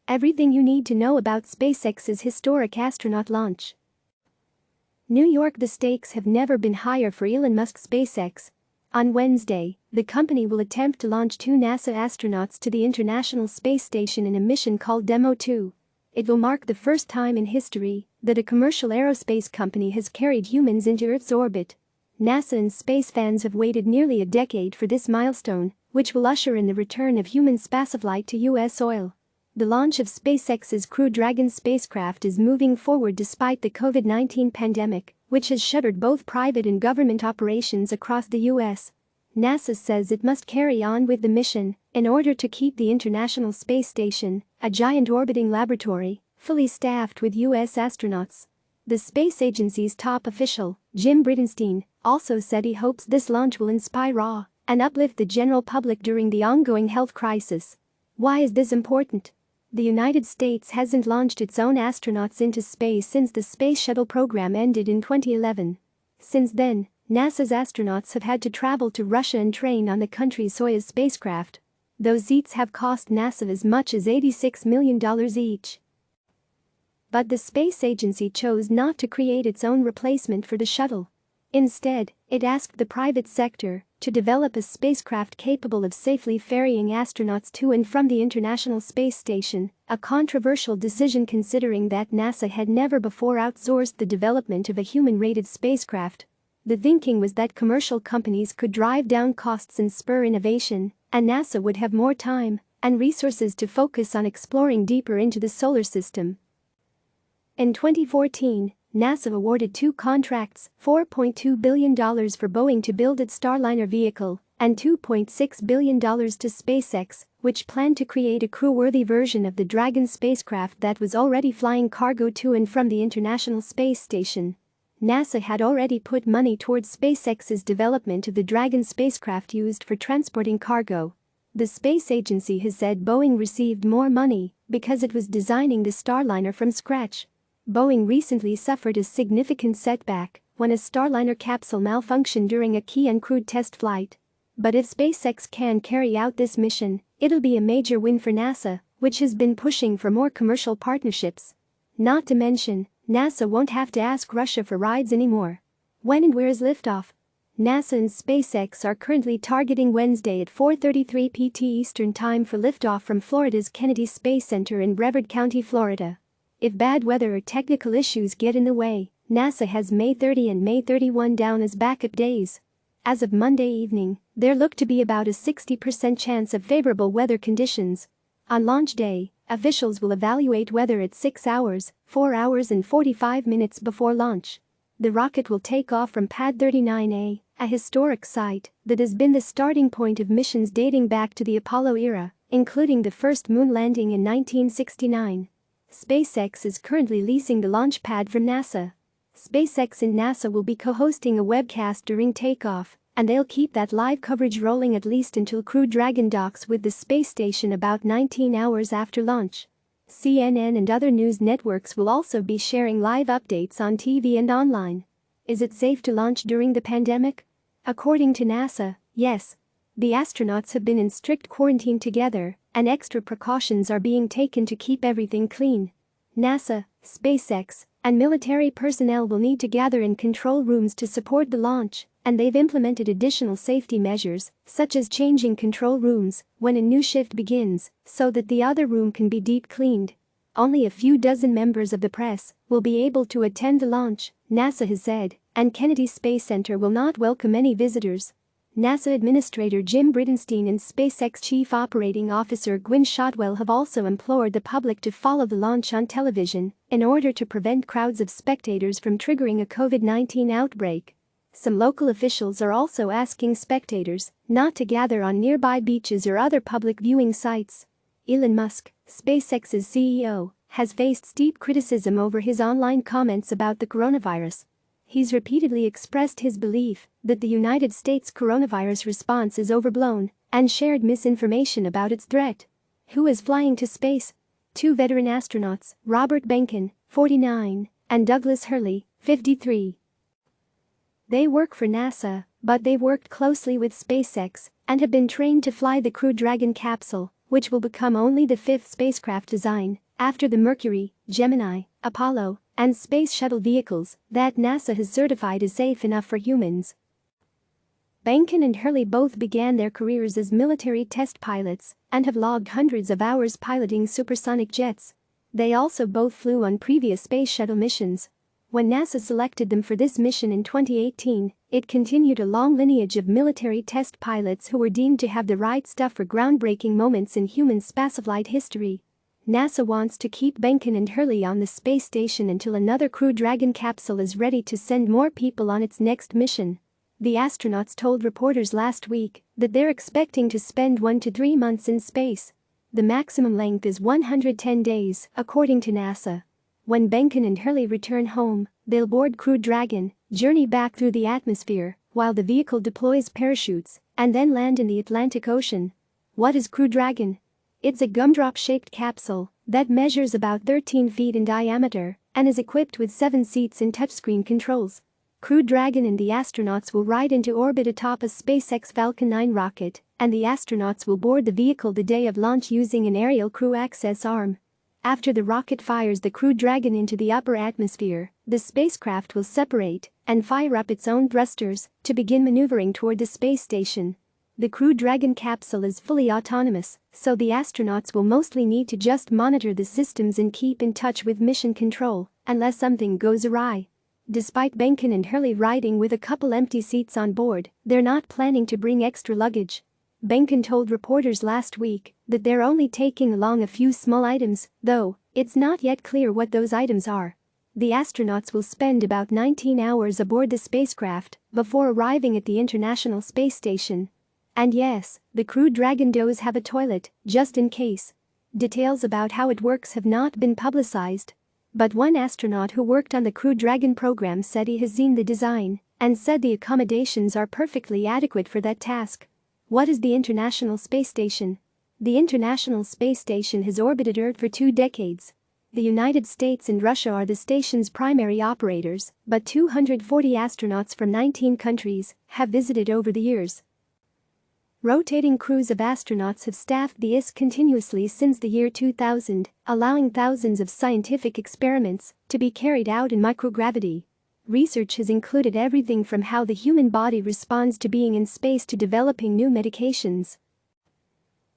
Everything you need to know about SpaceX's historic astronaut launch. New York. The stakes have never been higher for Elon Musk's SpaceX. On Wednesday, the company will attempt to launch 2 NASA astronauts to the International Space Station in a mission called Demo 2. It will mark the first time in history that a commercial aerospace company has carried humans into Earth's orbit. NASA and space fans have waited nearly a decade for this milestone, which will usher in the return of human spaceflight to U.S. soil. The launch of SpaceX's Crew Dragon spacecraft is moving forward despite the COVID-19 pandemic, which has shuttered both private and government operations across the U.S. NASA says it must carry on with the mission in order to keep the International Space Station, a giant orbiting laboratory, fully staffed with U.S. astronauts. The space agency's top official, Jim Bridenstine, also said he hopes this launch will inspire awe and uplift the general public during the ongoing health crisis. Why is this important? The United States hasn't launched its own astronauts into space since the Space Shuttle program ended in 2011. Since then, NASA's astronauts have had to travel to Russia and train on the country's Soyuz spacecraft. Those seats have cost NASA as much as $86 million each. But the space agency chose not to create its own replacement for the shuttle. Instead, it asked the private sector to develop a spacecraft capable of safely ferrying astronauts to and from the International Space Station, a controversial decision considering that NASA had never before outsourced the development of a human-rated spacecraft. The thinking was that commercial companies could drive down costs and spur innovation, and NASA would have more time and resources to focus on exploring deeper into the solar system. In 2014, NASA awarded 2 contracts, $4.2 billion for Boeing to build its Starliner vehicle, and $2.6 billion to SpaceX, which planned to create a crew-worthy version of the Dragon spacecraft that was already flying cargo to and from the International Space Station. NASA had already put money towards SpaceX's development of the Dragon spacecraft used for transporting cargo. The space agency has said Boeing received more money because it was designing the Starliner from scratch. Boeing recently suffered a significant setback when a Starliner capsule malfunctioned during a key uncrewed test flight. But if SpaceX can carry out this mission, it'll be a major win for NASA, which has been pushing for more commercial partnerships. Not to mention, NASA won't have to ask Russia for rides anymore. When and where is liftoff? NASA and SpaceX are currently targeting Wednesday at 4:33 PT Eastern Time for liftoff from Florida's Kennedy Space Center in Brevard County, Florida. If bad weather or technical issues get in the way, NASA has May 30 and May 31 down as backup days. As of Monday evening, there looked to be about a 60% chance of favorable weather conditions. On launch day, officials will evaluate weather at 6 hours, 4 hours and 45 minutes before launch. The rocket will take off from Pad 39A, a historic site that has been the starting point of missions dating back to the Apollo era, including the first moon landing in 1969. SpaceX is currently leasing the launch pad from NASA. SpaceX and NASA will be co-hosting a webcast during takeoff, and they'll keep that live coverage rolling at least until Crew Dragon docks with the space station about 19 hours after launch. CNN and other news networks will also be sharing live updates on TV and online. Is it safe to launch during the pandemic? According to NASA, yes. The astronauts have been in strict quarantine together, and extra precautions are being taken to keep everything clean. NASA, SpaceX, and military personnel will need to gather in control rooms to support the launch, and they've implemented additional safety measures, such as changing control rooms when a new shift begins, so that the other room can be deep cleaned. Only a few dozen members of the press will be able to attend the launch, NASA has said, and Kennedy Space Center will not welcome any visitors. NASA Administrator Jim Bridenstine and SpaceX Chief Operating Officer Gwynne Shotwell have also implored the public to follow the launch on television in order to prevent crowds of spectators from triggering a COVID-19 outbreak. Some local officials are also asking spectators not to gather on nearby beaches or other public viewing sites. Elon Musk, SpaceX's CEO, has faced steep criticism over his online comments about the coronavirus. He's repeatedly expressed his belief that the United States coronavirus response is overblown and shared misinformation about its threat. Who is flying to space? 2 veteran astronauts, Robert Behnken, 49, and Douglas Hurley, 53. They work for NASA, but they've worked closely with SpaceX and have been trained to fly the Crew Dragon capsule, which will become only the fifth spacecraft design, after the Mercury, Gemini, Apollo, and Space Shuttle vehicles, that NASA has certified as safe enough for humans. Benken and Hurley both began their careers as military test pilots and have logged hundreds of hours piloting supersonic jets. They also both flew on previous Space Shuttle missions. When NASA selected them for this mission in 2018, it continued a long lineage of military test pilots who were deemed to have the right stuff for groundbreaking moments in human spaceflight history. NASA wants to keep Benken and Hurley on the space station until another Crew Dragon capsule is ready to send more people on its next mission. The astronauts told reporters last week that they're expecting to spend 1 to 3 months in space. The maximum length is 110 days, according to NASA. When Benken and Hurley return home, they'll board Crew Dragon, journey back through the atmosphere, while the vehicle deploys parachutes, and then land in the Atlantic Ocean. What is Crew Dragon? It's a gumdrop-shaped capsule that measures about 13 feet in diameter and is equipped with 7 seats and touchscreen controls. Crew Dragon and the astronauts will ride into orbit atop a SpaceX Falcon 9 rocket, and the astronauts will board the vehicle the day of launch using an aerial crew access arm. After the rocket fires the Crew Dragon into the upper atmosphere, the spacecraft will separate and fire up its own thrusters to begin maneuvering toward the space station. The Crew Dragon capsule is fully autonomous, so the astronauts will mostly need to just monitor the systems and keep in touch with mission control unless something goes awry. Despite Benken and Hurley riding with a couple empty seats on board, they're not planning to bring extra luggage. Benken told reporters last week that they're only taking along a few small items, though it's not yet clear what those items are. The astronauts will spend about 19 hours aboard the spacecraft before arriving at the International Space Station. And yes, the Crew Dragon does have a toilet, just in case. Details about how it works have not been publicized. But one astronaut who worked on the Crew Dragon program said he has seen the design and said the accommodations are perfectly adequate for that task. What is the International Space Station? The International Space Station has orbited Earth for 2 decades. The United States and Russia are the station's primary operators, but 240 astronauts from 19 countries have visited over the years. Rotating crews of astronauts have staffed the ISS continuously since the year 2000, allowing thousands of scientific experiments to be carried out in microgravity. Research has included everything from how the human body responds to being in space to developing new medications.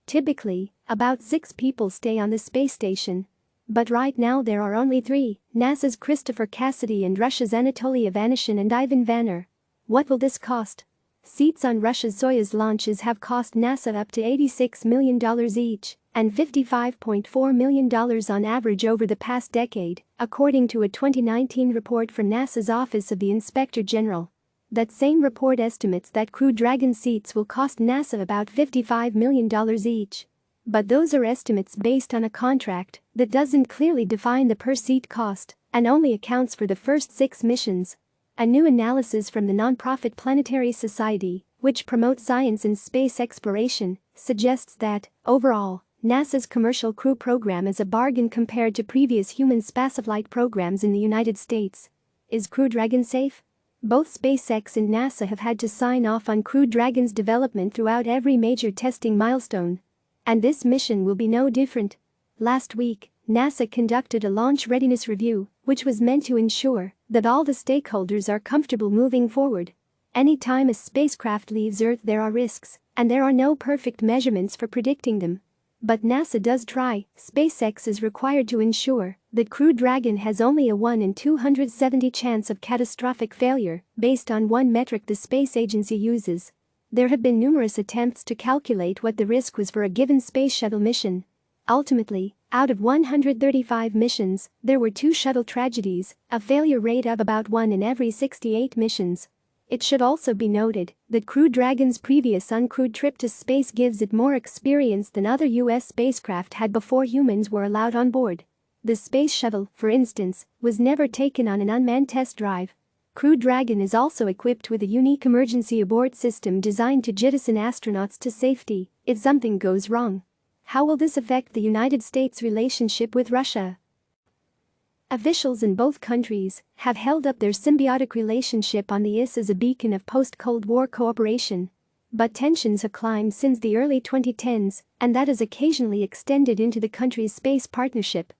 Typically, about 6 people stay on the space station. But right now there are only 3, NASA's Christopher Cassidy and Russia's Anatoly Ivanishin and Ivan Vanner. What will this cost? Seats on Russia's Soyuz launches have cost NASA up to $86 million each and $55.4 million on average over the past decade, according to a 2019 report from NASA's Office of the Inspector General. That same report estimates that Crew Dragon seats will cost NASA about $55 million each. But those are estimates based on a contract that doesn't clearly define the per-seat cost and only accounts for the first 6 missions. A new analysis from the nonprofit Planetary Society, which promotes science and space exploration, suggests that, overall, NASA's Commercial Crew program is a bargain compared to previous human spaceflight programs in the United States. Is Crew Dragon safe? Both SpaceX and NASA have had to sign off on Crew Dragon's development throughout every major testing milestone. And this mission will be no different. Last week, NASA conducted a launch readiness review, which was meant to ensure that all the stakeholders are comfortable moving forward. Anytime a spacecraft leaves Earth there are risks, and there are no perfect measurements for predicting them. But NASA does try. SpaceX is required to ensure that Crew Dragon has only a 1 in 270 chance of catastrophic failure, based on one metric the space agency uses. There have been numerous attempts to calculate what the risk was for a given space shuttle mission. Ultimately, out of 135 missions, there were 2 shuttle tragedies, a failure rate of about 1 in every 68 missions. It should also be noted that Crew Dragon's previous uncrewed trip to space gives it more experience than other U.S. spacecraft had before humans were allowed on board. The Space Shuttle, for instance, was never taken on an unmanned test drive. Crew Dragon is also equipped with a unique emergency abort system designed to jettison astronauts to safety if something goes wrong. How will this affect the United States' relationship with Russia? Officials in both countries have held up their symbiotic relationship on the ISS as a beacon of post-Cold War cooperation. But tensions have climbed since the early 2010s, and that has occasionally extended into the country's space partnership.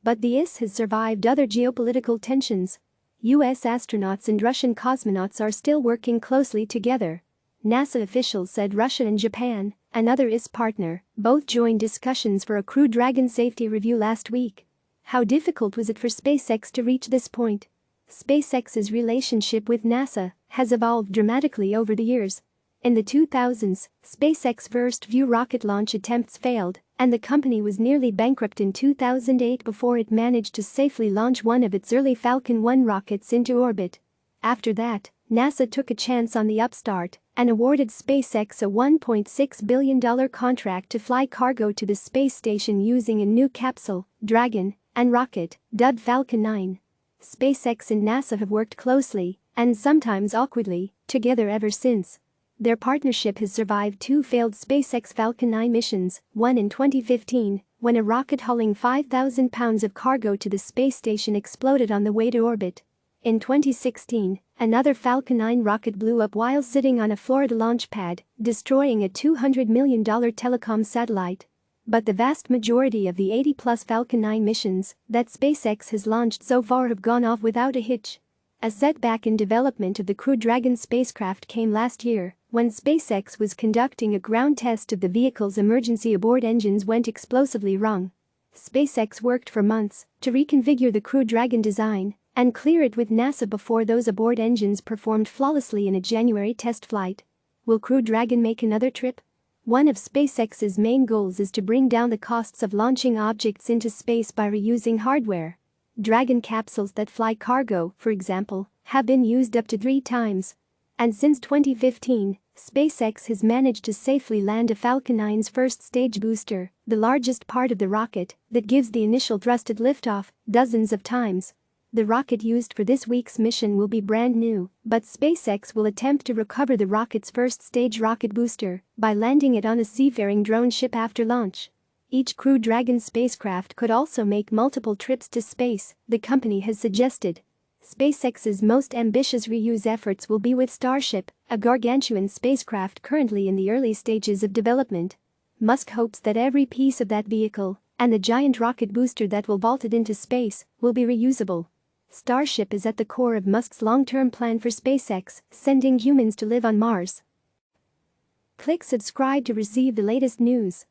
But the ISS has survived other geopolitical tensions. US astronauts and Russian cosmonauts are still working closely together. NASA officials said Russia and Japan, another ISS partner, both joined discussions for a Crew Dragon safety review last week. How difficult was it for SpaceX to reach this point? SpaceX's relationship with NASA has evolved dramatically over the years. In the 2000s, SpaceX's first few rocket launch attempts failed, and the company was nearly bankrupt in 2008 before it managed to safely launch one of its early Falcon 1 rockets into orbit. After that, NASA took a chance on the upstart and awarded SpaceX a $1.6 billion contract to fly cargo to the space station using a new capsule, Dragon, and rocket, dubbed Falcon 9. SpaceX and NASA have worked closely, and sometimes awkwardly, together ever since. Their partnership has survived two failed SpaceX Falcon 9 missions, one in 2015, when a rocket hauling 5,000 pounds of cargo to the space station exploded on the way to orbit. In 2016, another Falcon 9 rocket blew up while sitting on a Florida launch pad, destroying a $200 million telecom satellite. But the vast majority of the 80-plus Falcon 9 missions that SpaceX has launched so far have gone off without a hitch. A setback in development of the Crew Dragon spacecraft came last year when SpaceX was conducting a ground test of the vehicle's emergency abort engines went explosively wrong. SpaceX worked for months to reconfigure the Crew Dragon design and clear it with NASA before those abort engines performed flawlessly in a January test flight. Will Crew Dragon make another trip? One of SpaceX's main goals is to bring down the costs of launching objects into space by reusing hardware. Dragon capsules that fly cargo, for example, have been used up to 3 times. And since 2015, SpaceX has managed to safely land a Falcon 9's first stage booster, the largest part of the rocket, that gives the initial thrust at liftoff, dozens of times. The rocket used for this week's mission will be brand new, but SpaceX will attempt to recover the rocket's first stage rocket booster by landing it on a seafaring drone ship after launch. Each Crew Dragon spacecraft could also make multiple trips to space, the company has suggested. SpaceX's most ambitious reuse efforts will be with Starship, a gargantuan spacecraft currently in the early stages of development. Musk hopes that every piece of that vehicle and the giant rocket booster that will vault it into space will be reusable. Starship is at the core of Musk's long-term plan for SpaceX, sending humans to live on Mars. Click subscribe to receive the latest news.